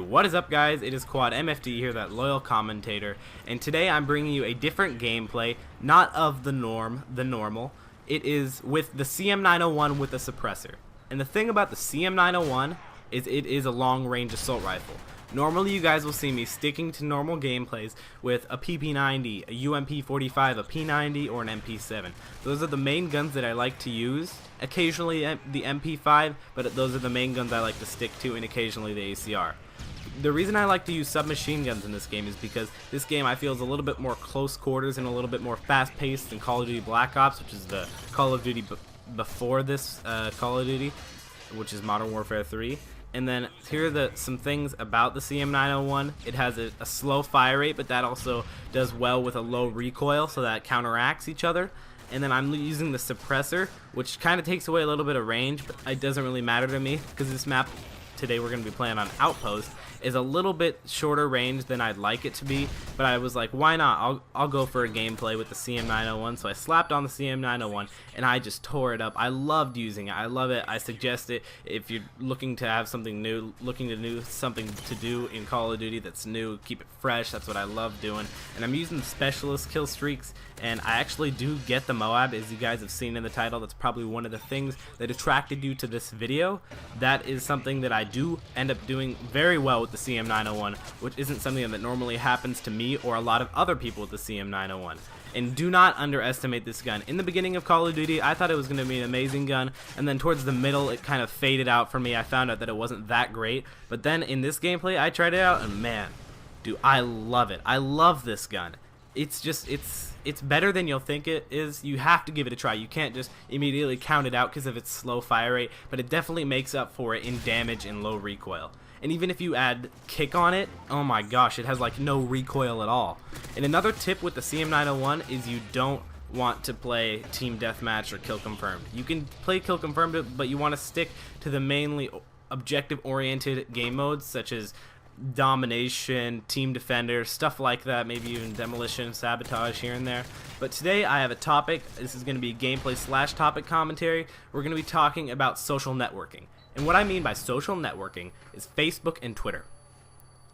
What is up, guys? It is Quad MFD here, that loyal commentator, and today I'm bringing you a different gameplay, not of the normal. It is with the CM901 with a suppressor. And the thing about the CM901 is it is a long-range assault rifle. Normally you guys will see me sticking to normal gameplays with a PP90, a UMP45, a P90, or an MP7. Those are the main guns that I like to use. Occasionally the MP5, but those are the main guns I like to stick to, and occasionally the ACR. The reason I like to use submachine guns in this game is because this game I feel is a little bit more close quarters and a little bit more fast-paced than Call of Duty Black Ops, which is the Call of Duty before this Call of Duty, which is Modern Warfare 3. And then here are some things about the CM901. It has a slow fire rate, but that also does well with a low recoil, so that counteracts each other. And then I'm using the suppressor, which kind of takes away a little bit of range, but it doesn't really matter to me because this map today we're going to be playing on Outpost is a little bit shorter range than I'd like it to be, but I was like, why not? I'll go for a gameplay with the CM901. So I slapped on the CM901 and I just tore it up. I loved using it. I love it. I suggest it if you're looking to have something new, something to do in Call of Duty that's new, keep it fresh. That's what I love doing. And I'm using specialist kill streaks, and I actually do get the MOAB, as you guys have seen in the title. That's probably one of the things that attracted you to this video. That is something that I do end up doing very well with the CM901, which isn't something that normally happens to me or a lot of other people with the CM901. And do not underestimate this gun. In the beginning of Call of Duty, I thought it was going to be an amazing gun, and then towards the middle it kind of faded out for me. I found out that it wasn't that great, but then in this gameplay I tried it out, and man, dude, I love it. I love this gun. It's just, it's better than you'll think it is. You have to give it a try. You can't just immediately count it out because of its slow fire rate, but it definitely makes up for it in damage and low recoil. And even if you add kick on it, oh my gosh, it has like no recoil at all. And another tip with the CM901 is you don't want to play team deathmatch or kill confirmed. You can play kill confirmed, but you want to stick to the mainly objective oriented game modes such as domination, team defender, stuff like that, maybe even demolition, sabotage here and there. But today I have a topic. This is going to be gameplay / topic commentary. We're going to be talking about social networking. And what I mean by social networking is Facebook and Twitter.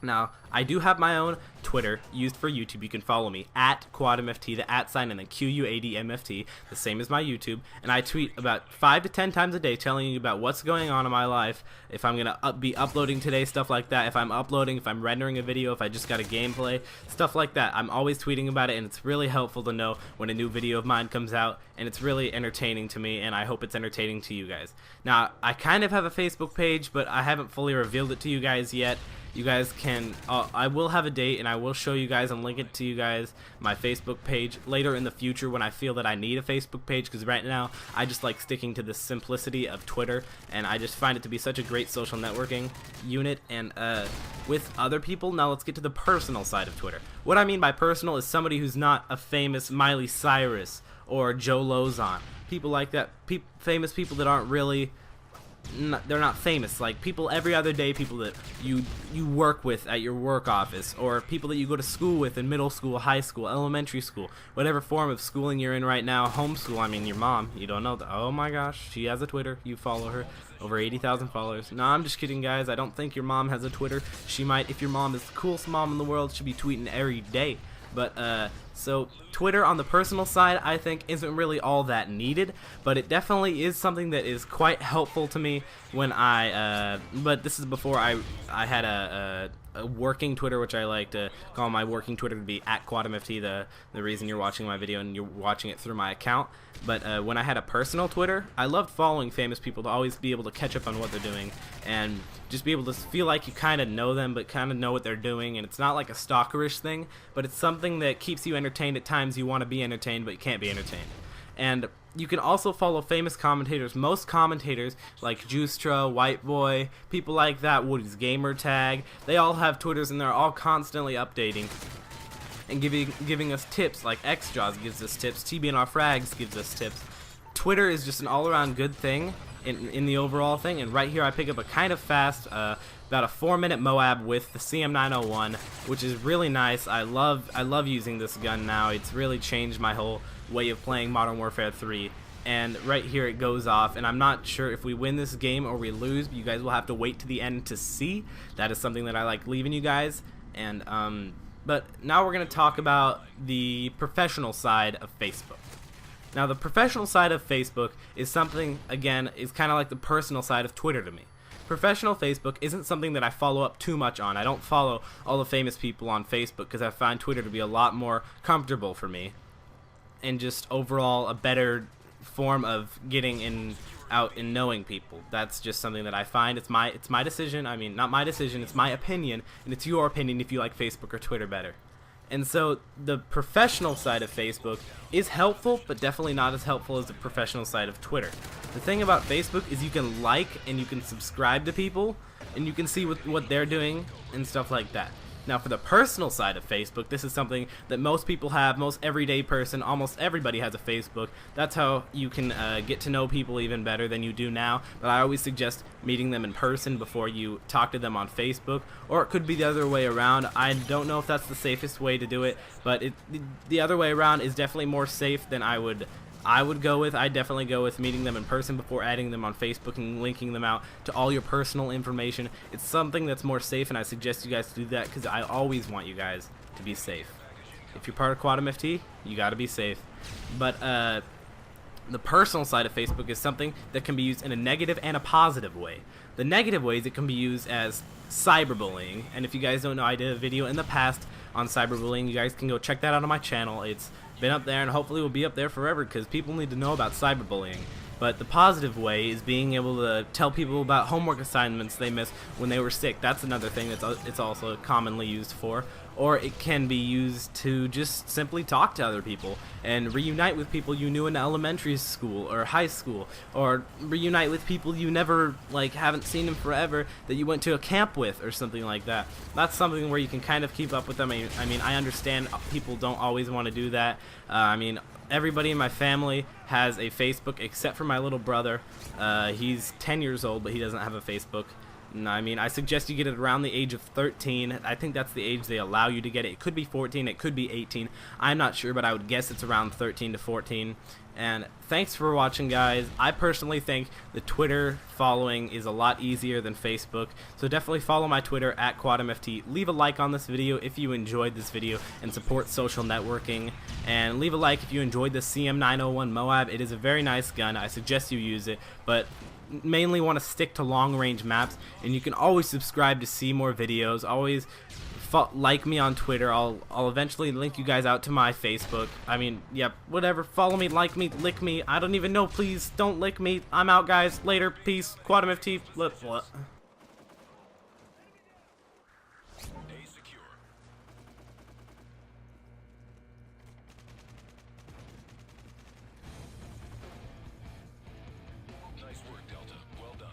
Now, I do have my own Twitter used for YouTube. You can follow me at QuadMFT, the @ sign, and then QUADMFT, the same as my YouTube. And I tweet about 5 to 10 times a day telling you about what's going on in my life, if I'm going to be uploading today, stuff like that, if I'm uploading, if I'm rendering a video, if I just got a gameplay, stuff like that. I'm always tweeting about it, and it's really helpful to know when a new video of mine comes out, and it's really entertaining to me, and I hope it's entertaining to you guys. Now, I kind of have a Facebook page, but I haven't fully revealed it to you guys yet. You guys can, I will have a date and I will show you guys and link it to you guys, my Facebook page, later in the future when I feel that I need a Facebook page, because right now I just like sticking to the simplicity of Twitter, and I just find it to be such a great social networking unit and with other people. Now let's get to the personal side of Twitter. What I mean by personal is somebody who's not a famous Miley Cyrus or Joe Lozon. People like that, famous people that aren't really, they're not famous, like people every other day, people that you work with at your work office, or people that you go to school with in middle school, high school, elementary school, whatever form of schooling you're in right now. Homeschool, I mean your mom, you don't know that. Oh my gosh, she has a Twitter, you follow her, over 80,000 followers. No, I'm just kidding, guys. I don't think your mom has a Twitter. She might. If your mom is the coolest mom in the world, she'll be tweeting every day. But so Twitter on the personal side, I think, isn't really all that needed, but it definitely is something that is quite helpful to me when but this is before I had a working Twitter, which I like to call my working Twitter to be at QuadMFT, the reason you're watching my video and you're watching it through my account. But when I had a personal Twitter, I loved following famous people to always be able to catch up on what they're doing and just be able to feel like you kind of know them, but kind of know what they're doing. And it's not like a stalkerish thing, but it's something that keeps you entertained at times you want to be entertained, but you can't be entertained. And you can also follow famous commentators. Most commentators, like Juictra, White Boy, people like that, Woody's Gamer Tag, they all have Twitters, and they're all constantly updating and giving us tips. Like XJaws gives us tips, TBNR Frags gives us tips. Twitter is just an all-around good thing in the overall thing. And right here I pick up a kind of fast, about a 4-minute MOAB with the CM901, which is really nice. I love using this gun now. It's really changed my whole way of playing Modern Warfare 3. and right here it goes off, and I'm not sure if we win this game or we lose, but you guys will have to wait to the end to see. That is something that I like leaving you guys. And but now we're going to talk about the professional side of Facebook. Now, the professional side of Facebook is something, again, is kind of like the personal side of Twitter to me. Professional Facebook isn't something that I follow up too much on. I don't follow all the famous people on Facebook because I find Twitter to be a lot more comfortable for me, and just overall a better form of getting out and knowing people. That's just something that I find. It's my decision. I mean, not my decision, it's my opinion, and it's your opinion if you like Facebook or Twitter better. And so the professional side of Facebook is helpful, but definitely not as helpful as the professional side of Twitter. The thing about Facebook is you can like and you can subscribe to people, and you can see what they're doing and stuff like that. Now, for the personal side of Facebook, this is something that most people have, most everyday person, almost everybody has a Facebook. That's how you can get to know people even better than you do now. But I always suggest meeting them in person before you talk to them on Facebook, or it could be the other way around. I don't know if that's the safest way to do it, but the other way around is definitely more safe than I would go with. I definitely go with meeting them in person before adding them on Facebook and linking them out to all your personal information. It's something that's more safe, and I suggest you guys to do that because I always want you guys to be safe. If you're part of Quad MFT, you got to be safe. But the personal side of Facebook is something that can be used in a negative and a positive way. The negative ways it can be used as cyberbullying, and if you guys don't know, I did a video in the past on cyberbullying. You guys can go check that out on my channel. It's been up there and hopefully will be up there forever because people need to know about cyberbullying. But the positive way is being able to tell people about homework assignments they missed when they were sick. That's another thing it's also commonly used for. Or it can be used to just simply talk to other people and reunite with people you knew in elementary school or high school, or reunite with people you never haven't seen in forever that you went to a camp with or something like that. That's something where you can kind of keep up with them. I mean, I understand people don't always want to do that. I mean, everybody in my family has a Facebook except for my little brother. He's 10 years old, but he doesn't have a Facebook. I mean, I suggest you get it around the age of 13. I think that's the age they allow you to get it. It could be 14, it could be 18. I'm not sure, but I would guess it's around 13 to 14. And thanks for watching, guys. I personally think the Twitter following is a lot easier than Facebook, so definitely follow my Twitter at QuadMFT. Leave a like on this video if you enjoyed this video and support social networking, and leave a like if you enjoyed the CM901 MOAB. It is a very nice gun. I suggest you use it, but mainly want to stick to long-range maps. And you can always subscribe to see more videos. Always like me on Twitter. I'll eventually link you guys out to my Facebook. I mean, yep, whatever. Follow me, like me, lick me. I don't even know. Please don't lick me. I'm out, guys. Later. Peace. QuadMFT. What? Nice work, Delta. Well done.